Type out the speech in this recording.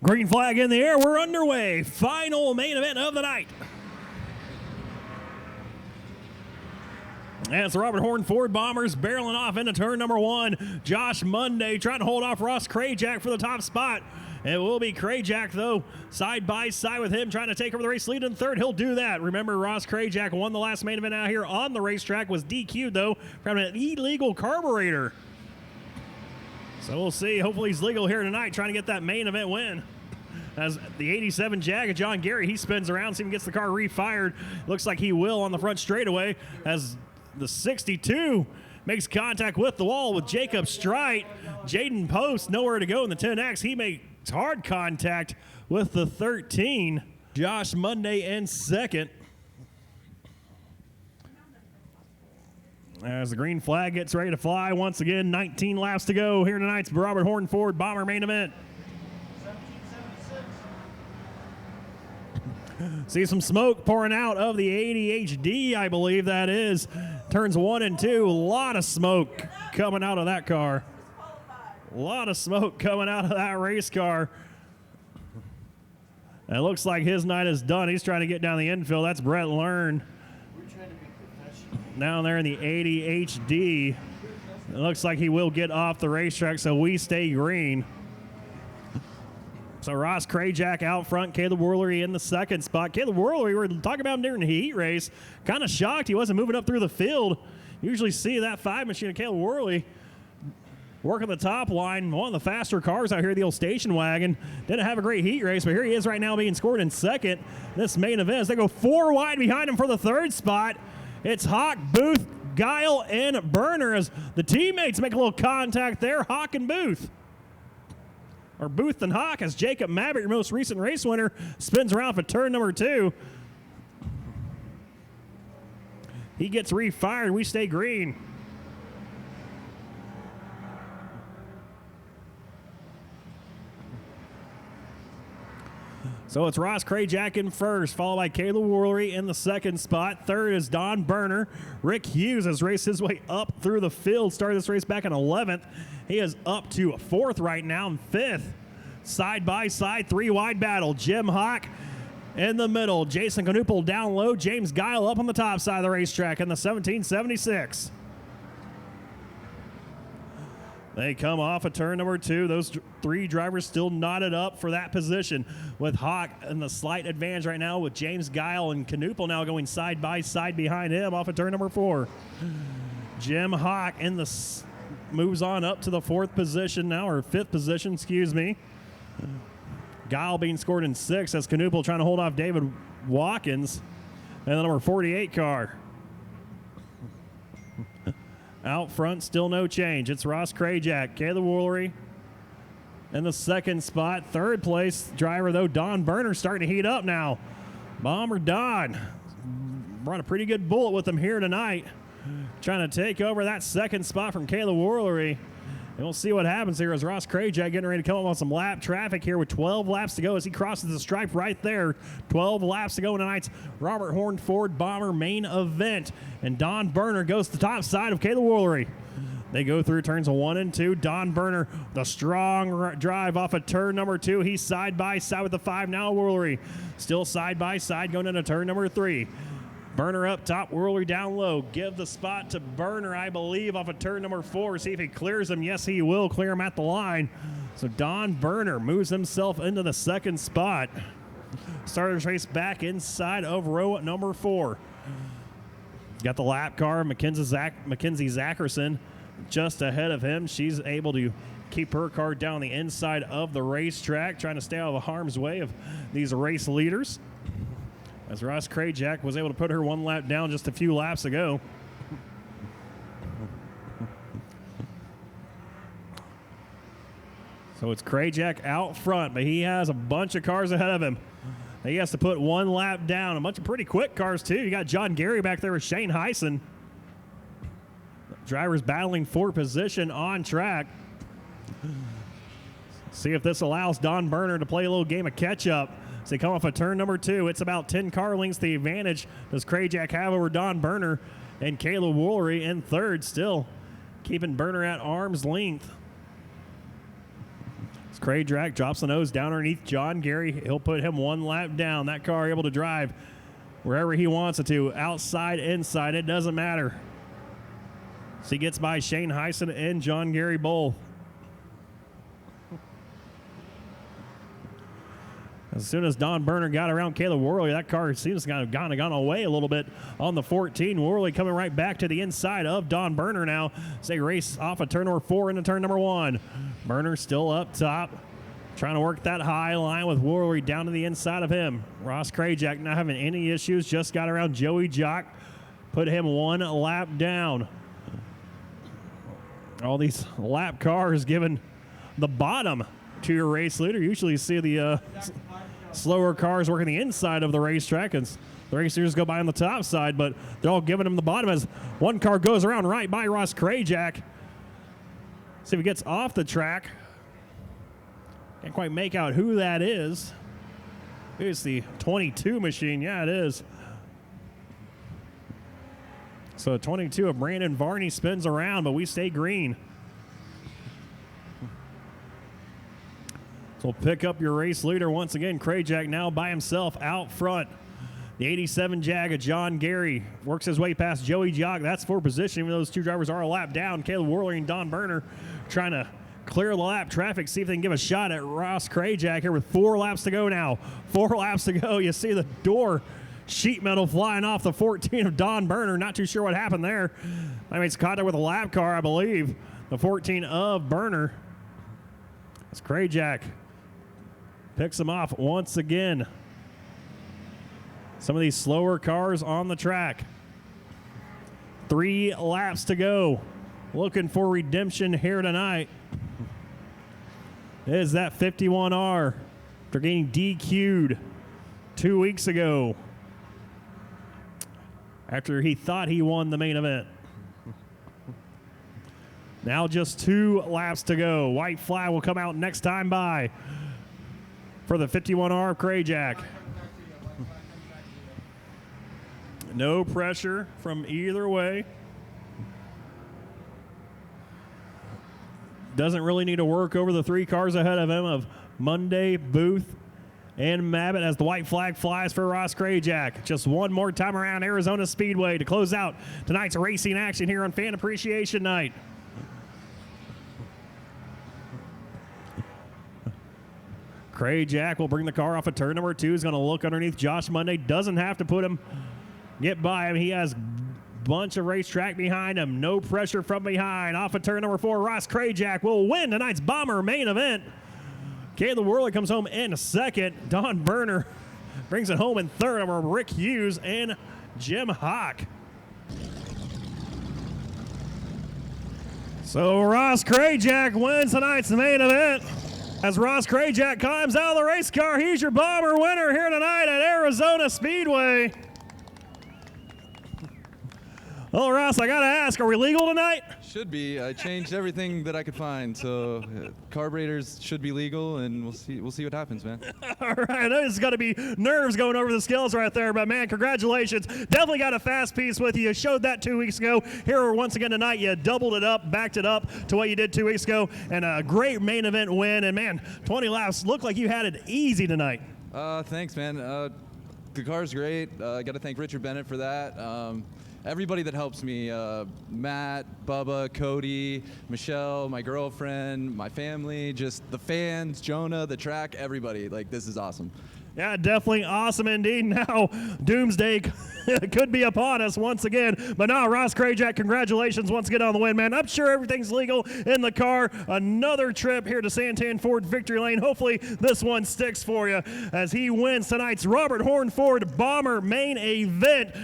Green flag in the air. We're underway. Final main event of the night. And it's the Robert Horne Ford Bombers barreling off into turn number one. Josh Monday trying to hold off Ross Krajak for the top spot. It will be Krajak, though, side by side with him, trying to take over the race lead in third. He'll do that. Remember, Ross Krajak won the last main event out here on the racetrack, was DQ'd, though, from an illegal carburetor. So we'll see. Hopefully he's legal here tonight, trying to get that main event win. As the 87 Jag of John Gary, he spins around, see if he gets the car refired. Looks like he will on the front straightaway as the 62 makes contact with the wall with Jacob Strite. Jaden Post nowhere to go in the 10X. He makes hard contact with the 13. Josh Monday in second. As the green flag gets ready to fly once again, 19 laps to go here tonight's Robert Horne Ford Bomber main event. See some smoke pouring out of the 80 HD, I believe that is. Turns 1 and 2. A lot of smoke coming out of that car. A lot of smoke coming out of that race car. And it looks like his night is done. He's trying to get down the infield. That's Brett Learn. Down there in the 80 HD. It looks like he will get off the racetrack, so we stay green. So Ross Krajak out front, Caleb Worlery in the second spot. Caleb Worlery, we were talking about him during the heat race. Kind of shocked he wasn't moving up through the field. Usually see that 5 machine of Caleb Worlery working the top line. One of the faster cars out here, the old station wagon. Didn't have a great heat race, but here he is right now being scored in second. This main event, as they go 4 wide behind him for the third spot. It's Hawk, Booth, Guile, and Burner as the teammates make a little contact there. Hawk and Booth. Or Booth and Hawk, as Jacob Mabbitt, your most recent race winner, spins around for turn number 2. He gets refired. We stay green. So it's Ross Krajak in first, followed by Caleb Worlery in the second spot. Third is Don Burner. Rick Hughes has raced his way up through the field. Started this race back in 11th. He is up to fourth right now and fifth. Side by side, 3 wide battle. Jim Hawk in the middle. Jason Knoopel down low. James Guile up on the top side of the racetrack in the 1776. They come off of turn number 2. Those 3 drivers still knotted up for that position, with Hawk in the slight advantage right now, with James Guile and Knoopel now going side by side behind him off of turn number 4. Jim Hawk in the moves on up to the 4th position now, or 5th position, excuse me. Guile being scored in 6th as Knoopel trying to hold off David Watkins and the number 48 car. Out front, still no change. It's Ross Krajak, Caleb Worlery in the second spot. Third place driver, though, Don Burner, starting to heat up now. Bomber Don brought a pretty good bullet with him here tonight, trying to take over that second spot from Caleb Worlery. And we'll see what happens here as Ross Krajak getting ready to come up on some lap traffic here with 12 laps to go as he crosses the stripe right there. 12 laps to go in tonight's Robert Horne Ford Bomber main event. And Don Burner goes to the top side of Caleb Worlery. They go through turns 1 and 2. Don Burner, the strong drive off of turn number 2. He's side by side with the 5 now. Worlery still side by side going into turn number 3. Burner up top, Worlery down low. Give the spot to Burner, I believe, off of turn number 4. See if he clears him. Yes, he will clear him at the line. So Don Burner moves himself into the second spot. Starters race back inside of row number 4. Got the lap car, Mackenzie Zackerson just ahead of him. She's able to keep her car down the inside of the racetrack, trying to stay out of the harm's way of these race leaders. As Ross Krajak was able to put her 1 lap down just a few laps ago. So it's Krajak out front, but he has a bunch of cars ahead of him. He has to put 1 lap down. A bunch of pretty quick cars, too. You got John Gary back there with Shane Heisen. Drivers battling for position on track. See if this allows Don Burner to play a little game of catch-up. So they come off of turn number 2. It's about 10 car lengths the advantage does Krajak have over Don Burner, and Caleb Worlery in third, still keeping Burner at arm's length. Krajak drops the nose down underneath John Gary. He'll put him one lap down. That car able to drive wherever he wants it to, outside, inside, it doesn't matter. So he gets by Shane Heisen and John Gary Bull. As soon as Don Berner got around Caleb Worley, that car seems to have gone away a little bit on the 14. Worley coming right back to the inside of Don Berner now. Say race off of turn number 4 into turn number 1. Berner still up top, trying to work that high line with Worley down to the inside of him. Ross Krajak not having any issues, just got around Joey Jock, put him one lap down. All these lap cars giving the bottom to your race leader. Usually you see the slower cars working the inside of the racetrack, and the race leaders go by on the top side, but they're all giving him the bottom as one car goes around right by Ross Krajak. See if he gets off the track. Can't quite make out who that is. It's the 22 machine. Yeah, it is. So 22 of Brandon Varney spins around, but we stay green. So pick up your race leader once again. Krajak now by himself out front. The 87 Jag of John Gary works his way past Joey Jock. That's for position, even though those two drivers are a lap down. Caleb Worley and Don Berner trying to clear the lap traffic, see if they can give a shot at Ross Krajak here with 4 laps to go now. 4 laps to go. You see the door sheet metal flying off the 14 of Don Berner. Not too sure what happened there. I mean, it's contact with a lap car, I believe. The 14 of Berner. It's Krajak. Picks him off once again. Some of these slower cars on the track. 3 laps to go. Looking for redemption here tonight. Is that 51R after getting DQ'd 2 weeks ago after he thought he won the main event. Now just 2 laps to go. White flag will come out next time by for the 51R of Krajak. No pressure from either way. Doesn't really need to work over the 3 cars ahead of him of Monday, Booth, and Mabbitt as the white flag flies for Ross Krajak. Just one more time around Arizona Speedway to close out tonight's racing action here on Fan Appreciation Night. Krajak will bring the car off of turn number 2. He's going to look underneath Josh Monday. Doesn't have to get by him. He has a bunch of racetrack behind him. No pressure from behind. Off of turn number 4, Ross Krajak will win tonight's Bomber main event. Caleb Worley comes home in second. Don Berner brings it home in third over Rick Hughes and Jim Hawk. So Ross Krajak wins tonight's main event. As Ross Krajak climbs out of the race car, he's your Bomber winner here tonight at Arizona Speedway. Well, Ross, I got to ask, are we legal tonight? Should be. I changed everything that I could find, so carburetors should be legal, and we'll see what happens, man. All right, I know there's got to be nerves going over the scales right there, but man, congratulations. Definitely got a fast piece with you. You showed that 2 weeks ago. Here once again tonight, you doubled it up, backed it up to what you did 2 weeks ago, and a great main event win. And man, 20 laps, looked like you had it easy tonight. Thanks, man. The car's great. I got to thank Richard Bennett for that. Everybody that helps me, Matt, Bubba, Cody, Michelle, my girlfriend, my family, just the fans, Jonah, the track, everybody. Like, this is awesome. Yeah, definitely awesome indeed. Now, Doomsday could be upon us once again. But now, Ross Krajak, congratulations once again on the win, man. I'm sure everything's legal in the car. Another trip here to Santan Ford Victory Lane. Hopefully, this one sticks for you as he wins tonight's Robert Horne Ford Bomber main event.